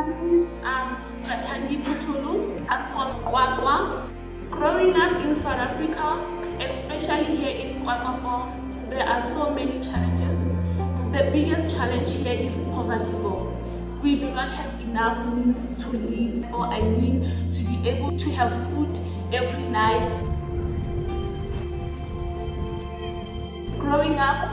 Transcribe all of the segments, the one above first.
My name is Thandi Photolo. I'm from QwaQwa. Growing up in South Africa, especially here in QwaQwa, there are so many challenges. The biggest challenge here is poverty. We do not have enough means to live, or I mean to be able to have food every night. Growing up,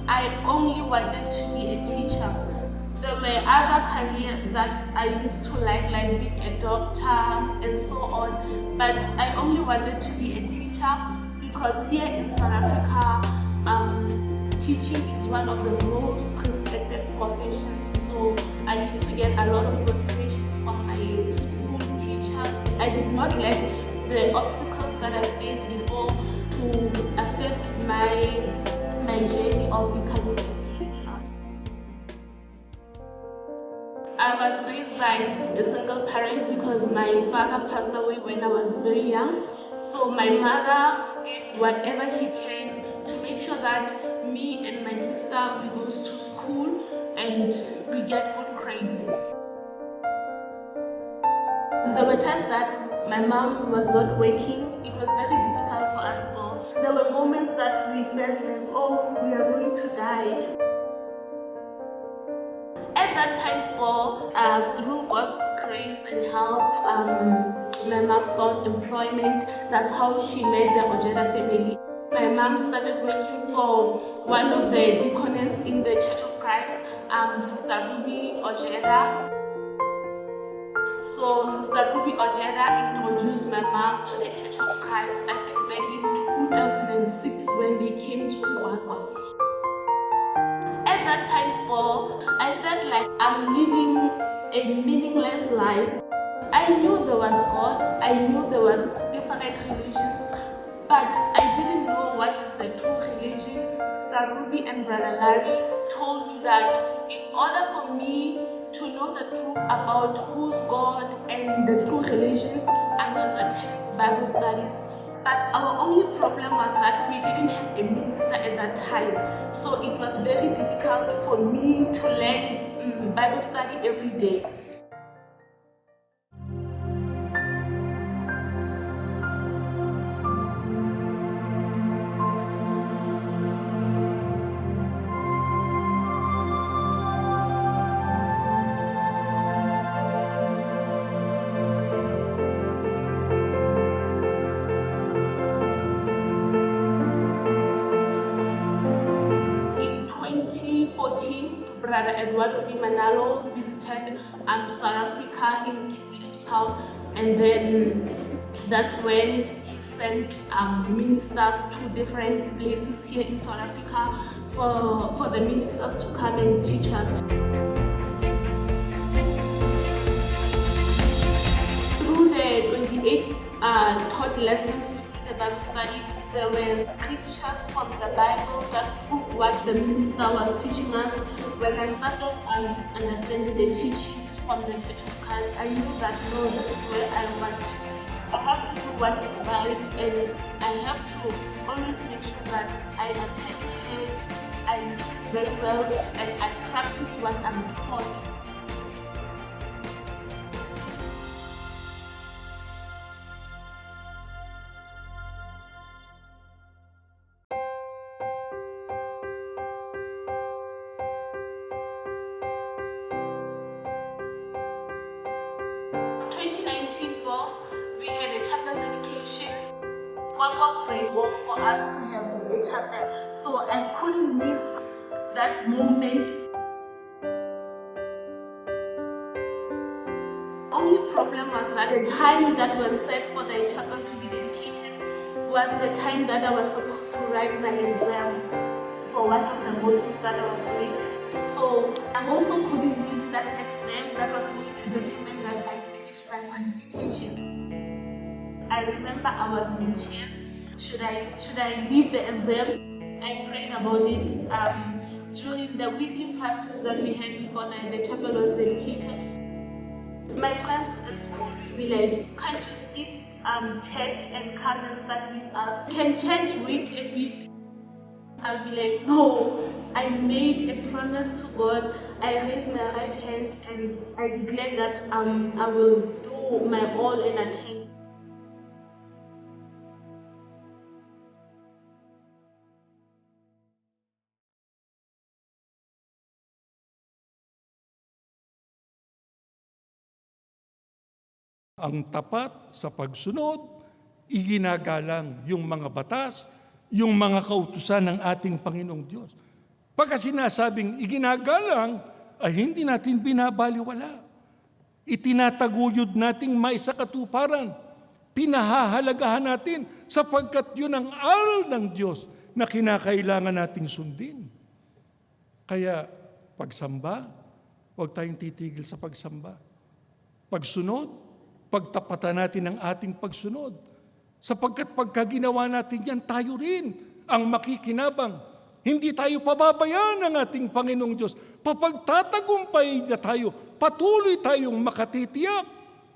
I only wanted to be a teacher. There were other careers that I used to like being a doctor and so on, but I only wanted to be a teacher because here in South Africa, teaching is one of the most respected professions. So I used to get a lot of motivations from my school teachers. I did not let the obstacles that I faced before to affect my journey of becoming a teacher. I was raised by a single parent because my father passed away when I was very young. So my mother did whatever she can to make sure that me and my sister, we go to school and we get good grades. There were times that my mom was not working. It was very difficult for us all. There were moments that we felt like, oh, we are going to die. At that time, through God's grace and help, my mom found employment. That's how she met the Ojeda family. My mom started working for one of the deaconess in the Church of Christ, Sister Ruby Ojeda. So Sister Ruby Ojeda introduced my mom to the Church of Christ, I think back in 2006 when they came to QwaQwa. At that time, I felt like I'm living a meaningless life. I knew there was God, I knew there was different religions, but I didn't know what is the true religion. Sister Ruby and Brother Larry told me that in order for me to know the truth about who's God and the true religion, I must attend Bible studies. But our only problem was that we didn't have a minister at that time. So it was very difficult for me to learn Bible study every day. In 2014, Brother Eduardo Manalo visited South Africa in QwaQwa, and then that's when he sent ministers to different places here in South Africa for the ministers to come and teach us. Through the 28 taught lessons through the Bible study, there were scriptures from the Bible that proved what the minister was teaching us. When I started understanding the teachings from the Church of Christ, I knew that no, this is where I want to be. I have to do what is right, and I have to always make sure that I attend church, I listen very well, and I practice what I'm taught. We had a chapel dedication. QwaQwa prayed for us to have a chapel, so I couldn't miss that moment. Only problem was that the time that was set for the chapel to be dedicated was the time that I was supposed to write my exam for one of the modules that I was doing. So I also couldn't miss that exam that was going to determine that I finished my qualification. I remember I was in tears. Should I leave the exam? I prayed about it during the weekly practice that we had before the chapel was dedicated. My friends at school will be like, can't you skip church and come and study with us? Can church wait a bit? I'll be like, no, I made a promise to God. I raise my right hand and I declare that I will do my all and attain. Ang tapat sa pagsunod, iginagalang yung mga batas, yung mga kautusan ng ating Panginoong Diyos. Pagka sinasabing iginagalang, ay hindi natin binabaliwala. Itinataguyod nating maisakatuparan. Pinahahalagahan natin sapagkat yun ang aral ng Diyos na kinakailangan nating sundin. Kaya pagsamba, huwag tayong titigil sa pagsamba. Pagsunod, pagtapatan natin ang ating pagsunod. Sapagkat pagka ginawa natin yan, tayo rin ang makikinabang. Hindi tayo pababayaan ng ating Panginoong Diyos. Papagtatagumpay na tayo, patuloy tayong makatitiyak.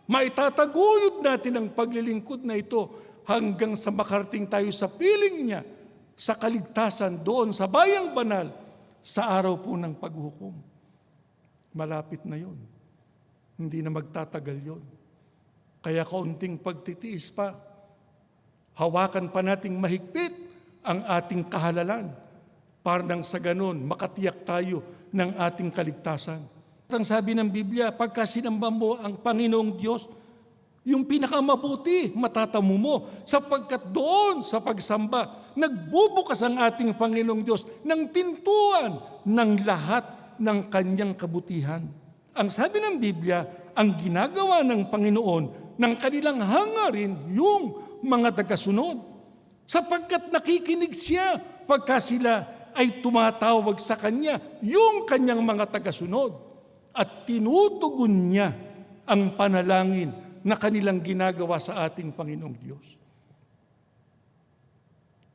Maitataguyod natin ang paglilingkod na ito hanggang sa makarating tayo sa piling niya, sa kaligtasan doon sa bayang banal, sa araw po ng paghukom. Malapit na yon. Hindi na magtatagal yon. Kaya kaunting pagtitiis pa, hawakan pa nating mahigpit ang ating kahalalan para nang sa ganun makatiyak tayo ng ating kaligtasan. Ang sabi ng Biblia, pagka sinamba mo ang Panginoong Diyos, yung pinakamabuti, matatamo mo, sapagkat doon sa pagsamba, nagbubukas ang ating Panginoong Diyos ng pintuan ng lahat ng kanyang kabutihan. Ang sabi ng Biblia, ang ginagawa ng Panginoon ng kanilang hangarin yung mga tagasunod. Sapagkat nakikinig siya pagka sila ay tumatawag sa Kanya, yung Kanyang mga tagasunod. At tinutugon niya ang panalangin na kanilang ginagawa sa ating Panginoong Diyos.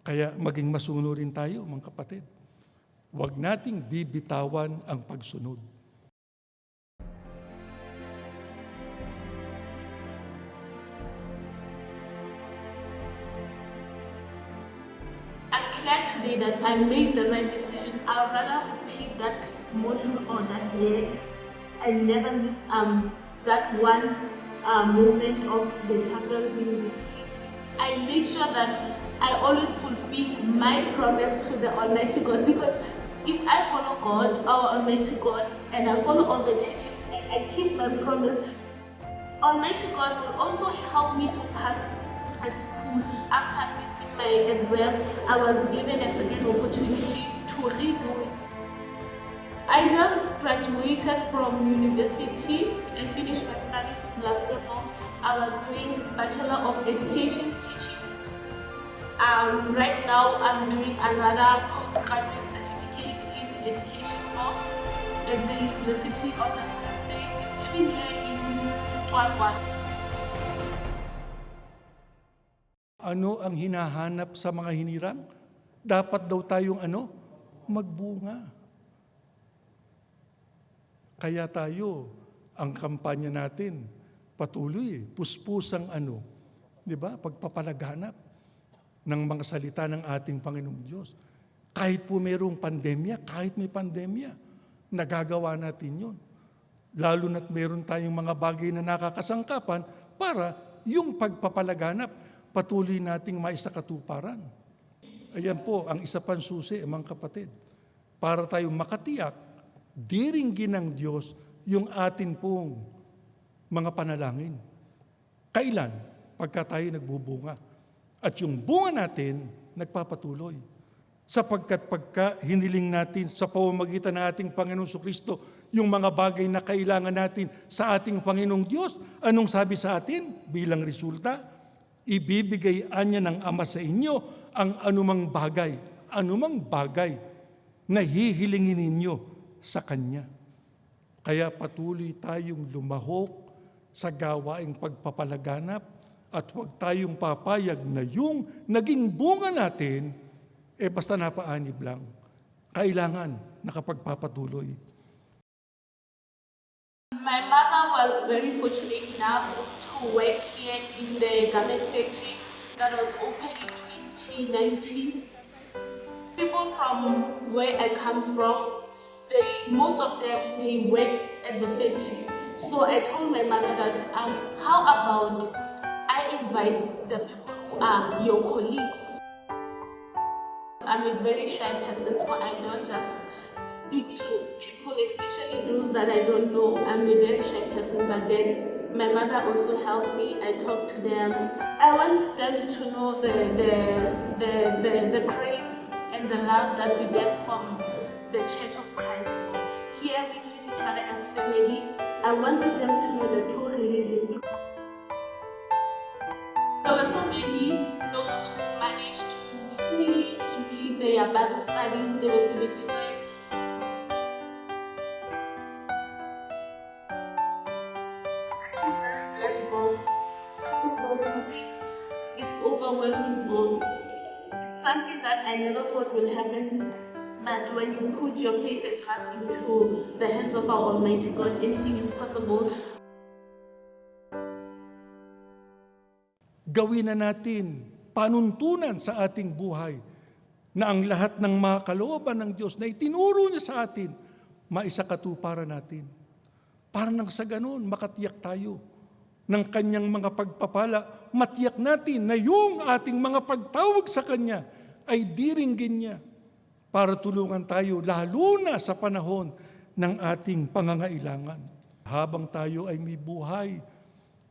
Kaya maging masunurin tayo, mga kapatid. Huwag nating bibitawan ang pagsunod. I'm glad today that I made the right decision. I'd rather repeat that module or that day and never miss that one moment of the chapel being dedicated. I make sure that I always fulfill my promise to the Almighty God, because if I follow God, our Almighty God, and I follow all the teachings and I keep my promise, Almighty God will also help me to pass at school. After missing my exam, I was given a second opportunity to redo it. I just graduated from university and finished my studies last April. I was doing Bachelor of Education teaching. Right now I'm doing another postgraduate certificate in education law at the University of the Free State. It's even here in QwaQwa. Ano ang hinahanap sa mga hinirang? Dapat daw tayong magbunga. Kaya tayo, ang kampanya natin, patuloy, puspusang di ba? Pagpapalaganap ng mga salita ng ating Panginoong Diyos. Kahit po mayroong pandemya, kahit may pandemya, nagagawa natin yun. Lalo na't mayroon tayong mga bagay na nakakasangkapan para yung pagpapalaganap, patuloy nating maisakatuparan. Ayan po ang isa pang susi, mga kapatid. Para tayong makatiyak, diringgin ng Diyos yung atin pong mga panalangin. Kailan? Pagka tayo nagbubunga. At yung bunga natin, nagpapatuloy. Sapagkat pagka hiniling natin sa pamamagitan ng ating Panginoong Kristo yung mga bagay na kailangan natin sa ating Panginoong Diyos, anong sabi sa atin? Bilang resulta, ibibigay niya ng Ama sa inyo ang anumang bagay na hihilingin ninyo sa Kanya. Kaya patuloy tayong lumahok sa gawaing pagpapalaganap at huwag tayong papayag na yung naging bunga natin, basta napaanib lang. Kailangan nakapagpapatuloy. My mother was very fortunate enough to work here in the garment factory that was opened in 2019. People people from where I come from, most of them, they work at the factory. So I told my mother that, how about I invite the people who are your colleagues. I'm a very shy person, so I don't just speak to people, especially those that I don't know. I'm a very shy person, but then my mother also helped me. I talked to them. I want them to know the grace and the love that we get from the Church of Christ. Here we treat each other as family. I wanted them to know the true religion. There were so many, those who managed to fully complete their Bible studies. They were 75. I feel very blessed, Mom. I feel very happy. It's overwhelming, Mom. It's something that I never thought will happen. But when you put your faith and trust into the hands of our Almighty God, anything is possible. Gawin na natin panuntunan sa ating buhay na ang lahat ng mga kalooban ng Diyos na itinuro niya sa atin, maisakatuparan natin. Para nang sa ganun, makatiyak tayo ng kanyang mga pagpapala, matiyak natin na yung ating mga pagtawag sa kanya ay diringgin niya para tulungan tayo lalo na sa panahon ng ating pangangailangan. Habang tayo ay may buhay,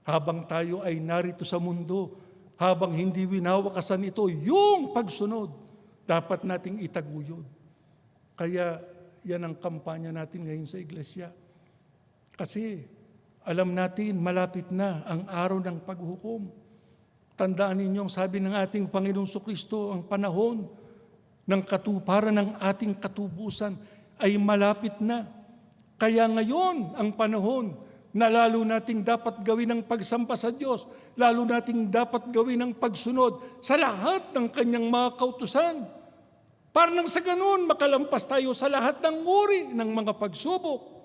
habang tayo ay narito sa mundo, habang hindi winawakasan ito, yung pagsunod, dapat nating itaguyod. Kaya yan ang kampanya natin ngayon sa iglesia. Kasi alam natin, malapit na ang araw ng paghukom. Tandaan ninyong sabi ng ating Panginoong Kristo, ang panahon ng katuparan ng ating katubusan ay malapit na. Kaya ngayon ang panahon na lalo nating dapat gawin ang pagsampa sa Diyos, lalo nating dapat gawin ang pagsunod sa lahat ng kanyang mga kautusan. Para nang sa ganun, makalampas tayo sa lahat ng uri ng mga pagsubok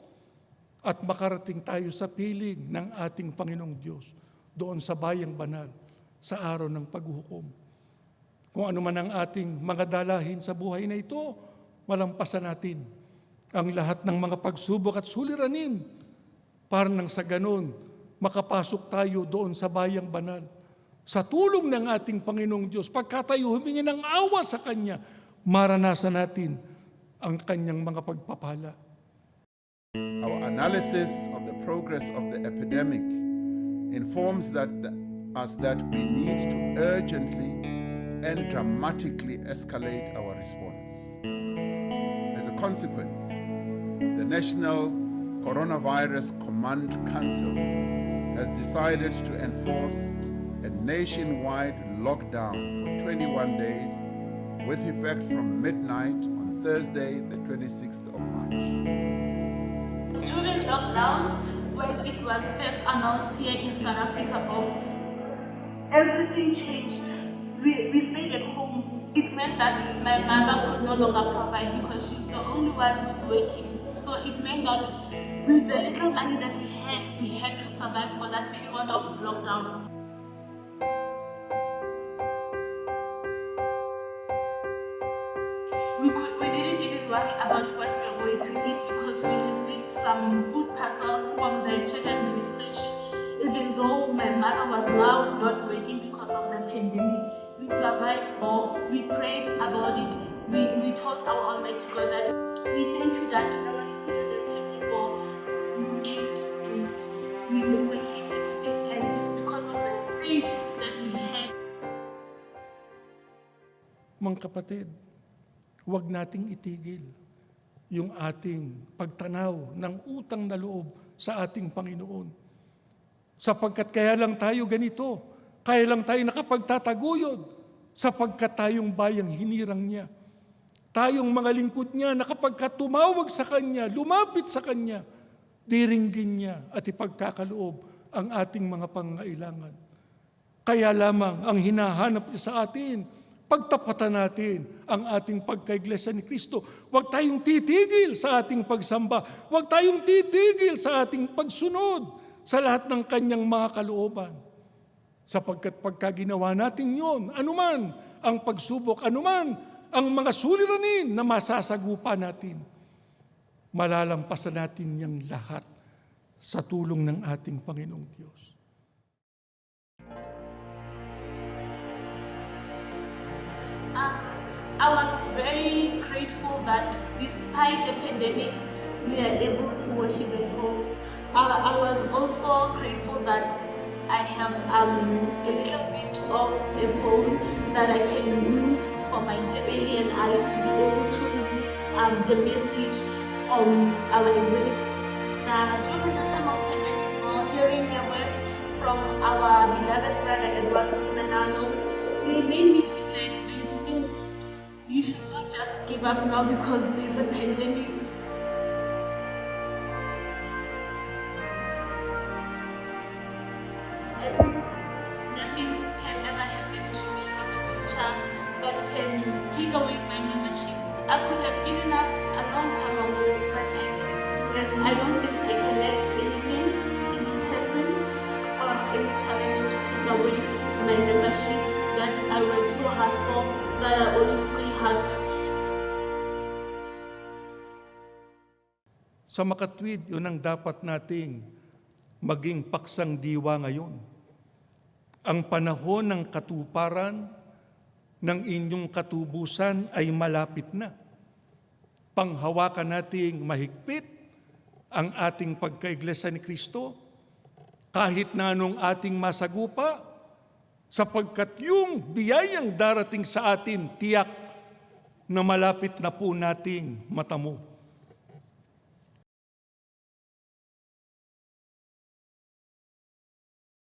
at makarating tayo sa piling ng ating Panginoong Diyos doon sa bayang banal sa araw ng paghukom. Kung ano man ang ating mga dalahin sa buhay na ito, malampasan natin ang lahat ng mga pagsubok at suliranin para nang sa ganun, makapasok tayo doon sa bayang banal. Sa tulong ng ating Panginoong Diyos, pagka tayo humingi ng awa sa Kanya, maranasan natin ang Kanyang mga pagpapala. Our analysis of the progress of the epidemic informs us that we need to urgently and dramatically escalate our response. As a consequence, the National Coronavirus Command Council has decided to enforce a nationwide lockdown for 21 days with effect from midnight on Thursday, the 26th of March. During lockdown, when it was first announced here in South Africa, everything changed. We stayed at home. It meant that my mother could no longer provide because she's the only one who's working. So it meant that with the little money that we had to survive for that period of lockdown. We didn't even worry about what we were going to eat because we received some food parcels from the church administration. Even though my mother was now not working because of the pandemic, we survived all. We prayed about it. We told our Almighty God that we thank you that there was food at the table, you ate and we were working everything, and it's because of the faith that we had. Mga kapatid, huwag nating itigil yung ating pagtanaw ng utang na loob sa ating Panginoon. Sapagkat kaya lang tayo ganito, kaya lang tayo nakapagtataguyod, sapagkat tayong bayang hinirang niya. Tayong mga lingkod niya na kapag tumawag sa Kanya, lumapit sa Kanya, diringgin niya at ipagkakaloob ang ating mga pangangailangan. Kaya lamang ang hinahanap niya sa atin, pagtapatan natin ang ating pagkaiglesia ni Kristo. Huwag tayong titigil sa ating pagsamba. Huwag tayong titigil sa ating pagsunod sa lahat ng Kanyang mga kalooban. Sapagkat pagka ginawa natin yon, anuman ang pagsubok, anuman ang mga suliranin na masasagupa natin. Malalampasan natin yung lahat sa tulong ng ating Panginoong Diyos. I was very grateful that despite the pandemic, we are able to worship at home. I was also grateful that I have a little bit of a phone that I can use for my family and I to be able to receive the message from our executive. During the time of pandemic, hearing the words from our beloved brother Edward Nanano, they made me feel like there's still hope. You should not just give up now because there's a pandemic. I think nothing can ever happen to me in the future that can take away my membership. I could have given up a long time ago, but I didn't. And I don't think I can let anything, any person, or any challenge to take away my membership that I worked so hard for, that I always pray hard to keep. Sa makatwid, yun ang dapat nating maging paksang diwa ngayon. Ang panahon ng katuparan ng inyong katubusan ay malapit na. Panghawakan nating mahigpit ang ating pagkaiglesia ni Kristo kahit na anong ating masagupa, sapagkat yung biyayang darating sa atin tiyak na malapit na po nating matamo.